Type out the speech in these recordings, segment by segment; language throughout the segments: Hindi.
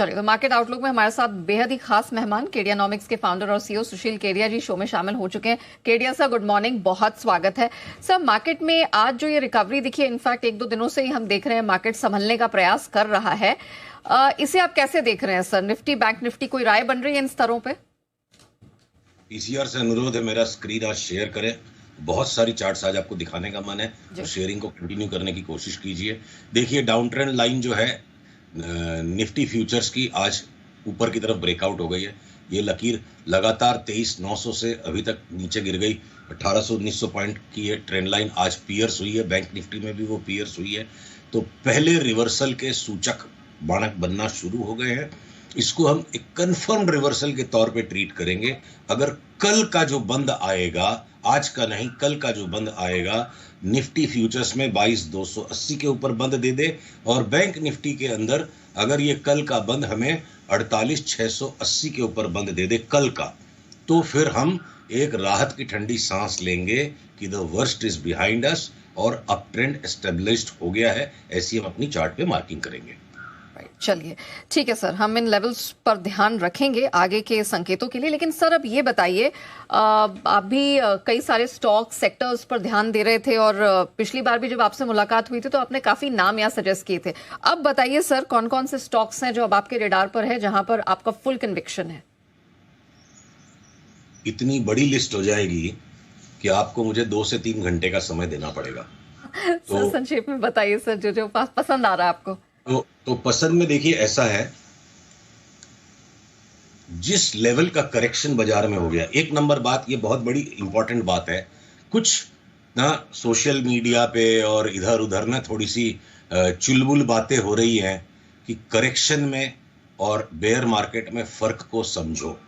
चलिए, तो मार्केट आउटलुक में हमारे साथ बेहद ही खास मेहमान केडियानॉमिक्स के फाउंडर और सीईओ सुशील केडिया जी शो में शामिल हो चुके हैं। केडिया सर, गुड मॉर्निंग, बहुत स्वागत है सर। मार्केट में आज जो ये रिकवरी दिखी है, इनफैक्ट एक दो दिनों से ही हम देख रहे हैं मार्केट संभलने का प्रयास कर रहा है। इसे आप कैसे देख रहे हैं सर? निफ्टी, बैंक निफ्टी, कोई राय बन रही है इन स्तरों पे? पीसीआर से अनुरोध है, मेरा स्क्रीन आज शेयर करें। बहुत सारी चार्ट्स आज आपको दिखाने का मन है, तो शेयरिंग को कंटिन्यू करने की कोशिश कीजिए। देखिए, डाउन ट्रेंड लाइन जो है निफ्टी फ्यूचर्स की आज ऊपर की तरफ ब्रेकआउट हो गई है। ये लकीर लगातार 23,900 से अभी तक नीचे गिर गई। 1800-1900 पॉइंट की ये ट्रेंड लाइन आज पियर्स हुई है। बैंक निफ्टी में भी वो पियर्स हुई है। तो पहले रिवर्सल के सूचक मानक बनना शुरू हो गए हैं। इसको हम एक कंफर्म्ड रिवर्सल के तौर पे ट्रीट करेंगे। अगर कल का जो बंद आएगा, आज का नहीं, कल का जो बंद आएगा, निफ्टी फ्यूचर्स में 22,280 के ऊपर बंद दे दे, और बैंक निफ्टी के अंदर अगर ये कल का बंद हमें 48,680 के ऊपर बंद दे दे कल का, तो फिर हम एक राहत की ठंडी सांस लेंगे कि the worst is behind us और अप ट्रेंड एस्टेब्लिश्ड हो गया है। ऐसी हम अपनी चार्ट पे मार्किंग करेंगे। चलिए, ठीक है सर, हम इन लेवल्स पर ध्यान रखेंगे आगे के संकेतों के लिए। लेकिन सर, अब ये बताइए, आप भी कई सारे स्टॉक सेक्टर्स पर ध्यान दे रहे थे, और पिछली बार भी जब आपसे मुलाकात हुई थी तो आपने काफी नाम यहाँ सजेस्ट किए थे। अब बताइए सर, कौन कौन से स्टॉक्स हैं जो अब आपके रेडार पर है, जहां पर आपका फुल कन्विक्शन है? इतनी बड़ी लिस्ट हो जाएगी कि आपको मुझे 2 से 3 घंटे का समय देना पड़ेगा। सर संक्षेप में बताइए सर, जो जो पसंद आ रहा है आपको। तो पसंद में देखिए, ऐसा है, जिस लेवल का करेक्शन बाजार में हो गया, एक नंबर बात, ये बहुत बड़ी इंपॉर्टेंट बात है, कुछ ना सोशल मीडिया पे और इधर उधर ना थोड़ी सी चुलबुल बातें हो रही हैं कि करेक्शन में और बेयर मार्केट में फर्क को समझो।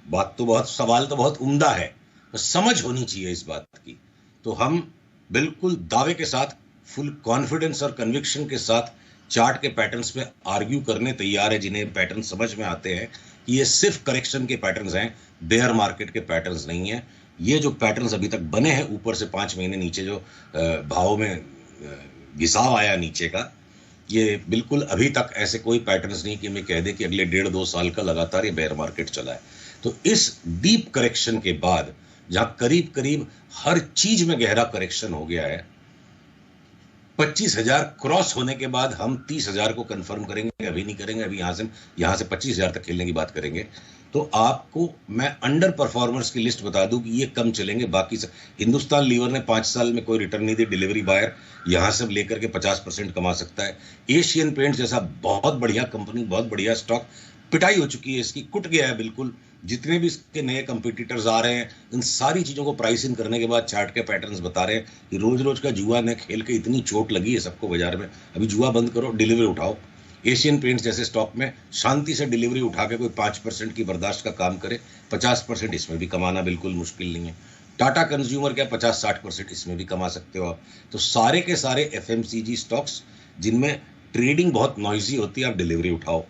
बात तो बहुत, सवाल तो बहुत उम्दा है, तो समझ होनी चाहिए इस बात की। तो हम बिल्कुल दावे के साथ, फुल कॉन्फिडेंस और कन्विक्शन के साथ चार्ट के पैटर्न्स पे आर्ग्यू करने तैयार है, जिन्हें पैटर्न समझ में आते हैं कि ये सिर्फ करेक्शन के पैटर्न्स हैं, बेयर मार्केट के पैटर्न्स नहीं है। ये जो पैटर्न्स अभी तक बने हैं, ऊपर से 5 महीने नीचे जो भाव में घिसाव आया नीचे का, ये बिल्कुल अभी तक ऐसे कोई पैटर्न्स नहीं कि मैं कह दे कि अगले 1.5-2 साल का लगातार ये बेयर मार्केट चला है। तो इस डीप करेक्शन के बाद, जहां करीब करीब हर चीज में गहरा करेक्शन हो गया है, 25,000 क्रॉस होने के बाद हम 30,000 को कंफर्म करेंगे। अभी नहीं करेंगे, अभी यहां से 25,000 तक खेलने की बात करेंगे। तो आपको मैं अंडर परफॉर्मर्स की लिस्ट बता दूं कि ये कम चलेंगे। बाकी से हिंदुस्तान लीवर ने 5 साल में कोई रिटर्न नहीं दी, डिलीवरी बायर यहां से लेकर के 50% कमा सकता है। एशियन पेंट्स जैसा बहुत बढ़िया कंपनी, बहुत बढ़िया स्टॉक, पिटाई हो चुकी है इसकी, कुट गया है बिल्कुल। जितने भी इसके नए कंपटीटर्स आ रहे हैं, इन सारी चीजों को प्राइस इन करने के बाद चार्ट के पैटर्न्स बता रहे हैं कि रोज रोज का जुआ ने खेल के इतनी चोट लगी है सबको बाजार में। अभी जुआ बंद करो, डिलीवरी उठाओ। एशियन पेंट्स जैसे स्टॉक में शांति से डिलीवरी उठा के कोई 5% की बर्दाश्त का काम करे, 50% इसमें भी कमाना बिल्कुल मुश्किल नहीं है। टाटा कंज्यूमर क्या 50-60% इसमें भी कमा सकते हो आप। तो सारे के सारे FMCG स्टॉक्स जिनमें ट्रेडिंग बहुत नॉइजी होती है, आप डिलीवरी उठाओ।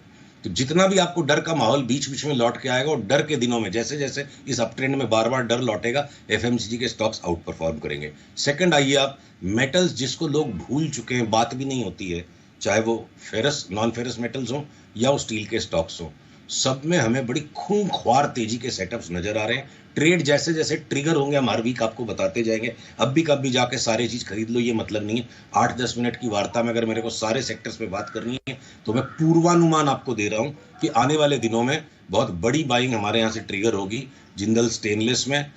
तो जितना भी आपको डर का माहौल बीच बीच में लौट के आएगा, और डर के दिनों में जैसे जैसे इस अप ट्रेंड में बार बार डर लौटेगा, FMCG के स्टॉक्स आउट परफॉर्म करेंगे। सेकंड आइए आप मेटल्स, जिसको लोग भूल चुके हैं, बात भी नहीं होती है, चाहे वो फेरस, नॉन फेरस मेटल्स हो या वो स्टील के स्टॉक्स हो, सब में हमें बड़ी खूंखार तेजी के सेटअप्स नजर आ रहे हैं। ट्रेड जैसे जैसे ट्रिगर होंगे, हम हर वीक आपको बताते जाएंगे। अब भी कभी जाके सारे चीज खरीद लो, ये मतलब नहीं है। 8-10 मिनट की वार्ता में अगर मेरे को सारे सेक्टर्स पे बात करनी है, तो मैं पूर्वानुमान आपको दे रहा हूं कि आने वाले दिनों में बहुत बड़ी बाइंग हमारे यहाँ से ट्रिगर होगी। जिंदल स्टेनलेस में,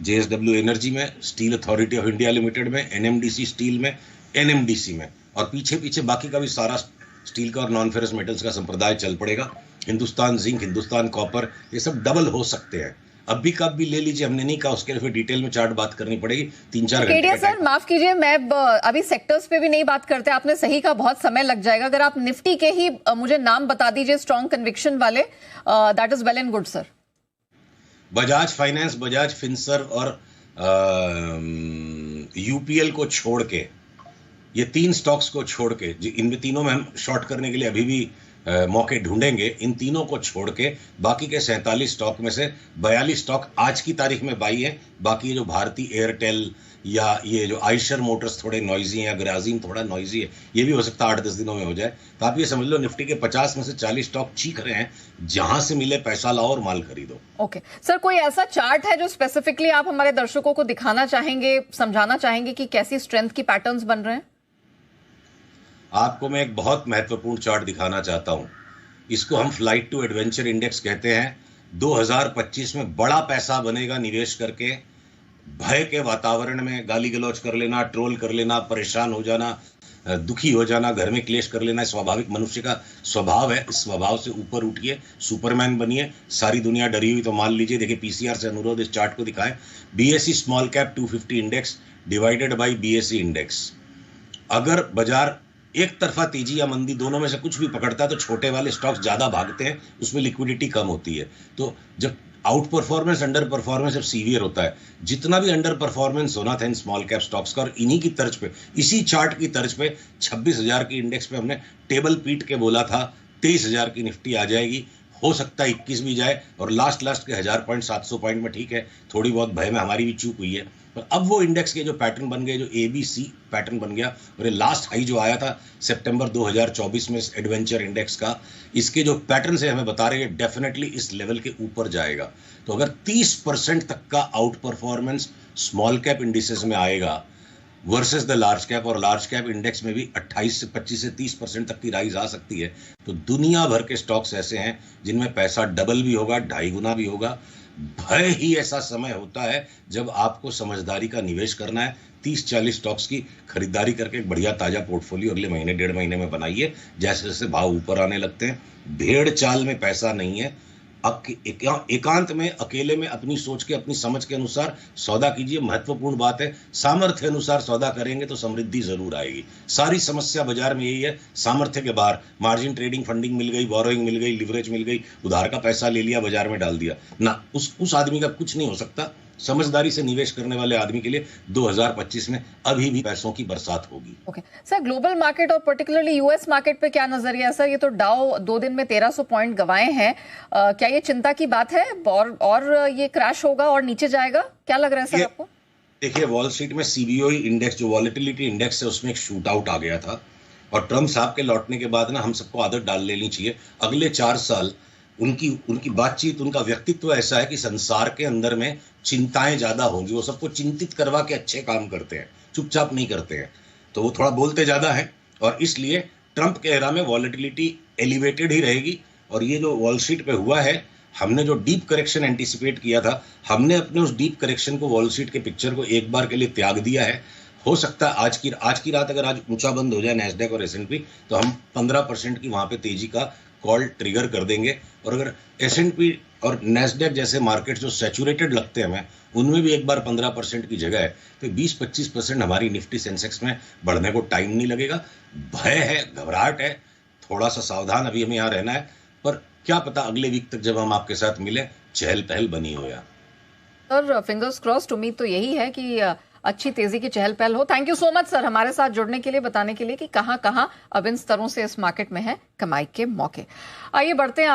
JSW एनर्जी में, steel authority of India limited में, NMDC स्टील में, NMDC में, और पीछे पीछे बाकी का भी सारा स्टील का और नॉन फेरस मेटल्स का संप्रदाय चल पड़ेगा। हिंदुस्तान जिंक, हिंदुस्तान कॉपर, ये सब डबल हो सकते हैं। अब भी कब भी ले लीजिए, हमने नहीं कहा, उसके लिए फिर डिटेल में चार्ट बात करनी पड़ेगी, 3-4 घंटे। केडिया सर, माफ कीजिए, मैं अभी सेक्टर्स पे भी नहीं बात करते, आपने सही कहा, बहुत समय लग जाएगा। अगर आप निफ्टी के ही मुझे नाम बता दीजिए स्ट्रॉन्ग कन्विक्शन वाले, that is well and good sir. Bajaj finance, Bajaj Finserv और UPL को छोड़ के, ये 3 स्टॉक्स को छोड़ के, इनमें तीनों में हम शॉर्ट करने के लिए अभी भी मौके ढूंढेंगे। इन तीनों को छोड़ के बाकी के 47 स्टॉक में से 42 स्टॉक आज की तारीख में बाई है। बाकी ये जो भारती एयरटेल या ये जो आयशर मोटर्स थोड़े नॉइजी हैं या ग्राजीम थोड़ा नॉइजी है, ये भी हो सकता है 8-10 दिनों में हो जाए। तो आप ये समझ लो निफ्टी के 50 में से 40 स्टॉक चीख रहे हैं। जहां से मिले पैसा लाओ और माल खरीदो। ओके सर, कोई ऐसा चार्ट है जो स्पेसिफिकली आप हमारे दर्शकों को दिखाना चाहेंगे, समझाना चाहेंगे कि कैसी स्ट्रेंथ की पैटर्न्स बन रहे हैं? आपको मैं एक बहुत महत्वपूर्ण चार्ट दिखाना चाहता हूं। इसको हम फ्लाइट टू एडवेंचर इंडेक्स कहते हैं। 2025 में बड़ा पैसा बनेगा निवेश करके। भय के वातावरण में गाली गलौज कर लेना, ट्रोल कर लेना, परेशान हो जाना, दुखी हो जाना, घर में क्लेश कर लेना स्वाभाविक मनुष्य का स्वभाव है। इस स्वभाव से ऊपर उठिए, सुपरमैन बनिए। सारी दुनिया डरी हुई तो मान लीजिए। देखिए पीसीआर से अनुरोध इस चार्ट को दिखाएं। BSE small cap 250 index divided by BSE index. अगर बाजार एक तरफा तेजी या मंदी दोनों में से कुछ भी पकड़ता है तो छोटे वाले स्टॉक्स ज्यादा भागते हैं, उसमें लिक्विडिटी कम होती है। तो जब आउट परफॉर्मेंस अंडर परफॉर्मेंस जब सीवियर होता है, जितना भी अंडर परफॉर्मेंस होना था इन स्मॉल कैप स्टॉक्स का, और इन्हीं की तर्ज पे, इसी चार्ट की तर्ज पे 26,000 की इंडेक्स पे हमने टेबल पीट के बोला था 23,000 की निफ्टी आ जाएगी। हो सकता है 21 भी जाए, और लास्ट के 1000 पॉइंट 700 पॉइंट में ठीक है, थोड़ी बहुत भय में हमारी भी चूक हुई है। पर अब वो इंडेक्स के जो पैटर्न बन गए, जो ABC पैटर्न बन गया, और ये लास्ट हाई जो आया था सितंबर 2024 में इस एडवेंचर इंडेक्स का, इसके जो पैटर्न से हमें बता रहे हैं डेफिनेटली इस लेवल के ऊपर जाएगा। तो अगर 30% तक का out performance small cap indices में आएगा वर्सेस द लार्ज कैप, और लार्ज कैप इंडेक्स में भी 28 से 25 से 30% तक की राइज आ सकती है, तो दुनिया भर के स्टॉक्स ऐसे हैं जिनमें पैसा डबल भी होगा, 2.5 गुना भी होगा। भय ही ऐसा समय होता है जब आपको समझदारी का निवेश करना है। 30-40 स्टॉक्स की खरीदारी करके एक बढ़िया ताजा पोर्टफोलियो अगले महीने 1.5 महीने में बनाइए। जैसे जैसे भाव ऊपर आने लगते हैं, भेड़ चाल में पैसा नहीं है। एकांत में, अकेले में अपनी सोच के, अपनी समझ के अनुसार सौदा कीजिए। महत्वपूर्ण बात है, सामर्थ्य अनुसार सौदा करेंगे तो समृद्धि जरूर आएगी। सारी समस्या बाजार में यही है, सामर्थ्य के बाहर मार्जिन ट्रेडिंग, फंडिंग मिल गई, बोरोइंग मिल गई, लिवरेज मिल गई, उधार का पैसा ले लिया, बाजार में डाल दिया ना, उस आदमी का कुछ नहीं हो सकता। समझदारी से निवेश करने वाले आदमी के लिए 2025 में अभी भी पैसों की बरसात होगी। ओके सर, ग्लोबल मार्केट और पर्टिकुलरली यूएस मार्केट पे क्या नजरिया है सर? ये तो डाउ 2 दिन में 1300 पॉइंट गंवाए हैं। क्या ये चिंता की बात है और ये क्रैश होगा और नीचे जाएगा? क्या लग रहा है सर आपको? देखिए वॉल स्ट्रीट में सीबीओई इंडेक्स जो वॉलेटिलिटी इंडेक्स है उसमें एक शूट आउट आ गया था, और ट्रम्प साहब के लौटने के बाद ना हम सबको आदत डाल लेनी चाहिए। अगले 4 साल उनकी बातचीत, उनका व्यक्तित्व ऐसा है कि संसार के अंदर में चिंताएं ज्यादा होंगी। वो सबको चिंतित करवा के अच्छे काम करते हैं, चुपचाप नहीं करते हैं। तो वो थोड़ा बोलते ज्यादा है, और इसलिए ट्रंप के एरा में वॉलेटिलिटी एलिवेटेड ही रहेगी। और ये जो वॉल स्ट्रीट पे हुआ है, हमने जो डीप करेक्शन एंटिसिपेट किया था, हमने अपने उस डीप करेक्शन को, वॉल स्ट्रीट के पिक्चर को एक बार के लिए त्याग दिया है। हो सकता है आज की रात अगर आज ऊंचा बंद हो जाए नैस्डैक और S&P, तो हम 15% की वहां पे तेजी का कॉल ट्रिगर कर देंगे। और अगर S&P और नैस्डैक जैसे मार्केट जो सैचुरेटेड लगते हैं हमें, उनमें भी एक बार 15% की जगह है, तो 20-25% हमारी निफ्टी सेंसेक्स में बढ़ने को टाइम नहीं लगेगा। भय है, घबराहट है, थोड़ा सा सावधान अभी हमें यहाँ रहना है, पर क्या पता अगले वीक तक जब हम आपके साथ मिले चहल पहल बनी हो। यार सर फिंगर्स क्रॉस्ड, उम्मीद तो यही है कि अच्छी तेजी की चहल पहल हो। Thank you so much sir हमारे साथ जुड़ने के लिए, बताने के लिए कि कहां कहां अब इन स्तरों से इस मार्केट में है कमाई के मौके। आइए बढ़ते हैं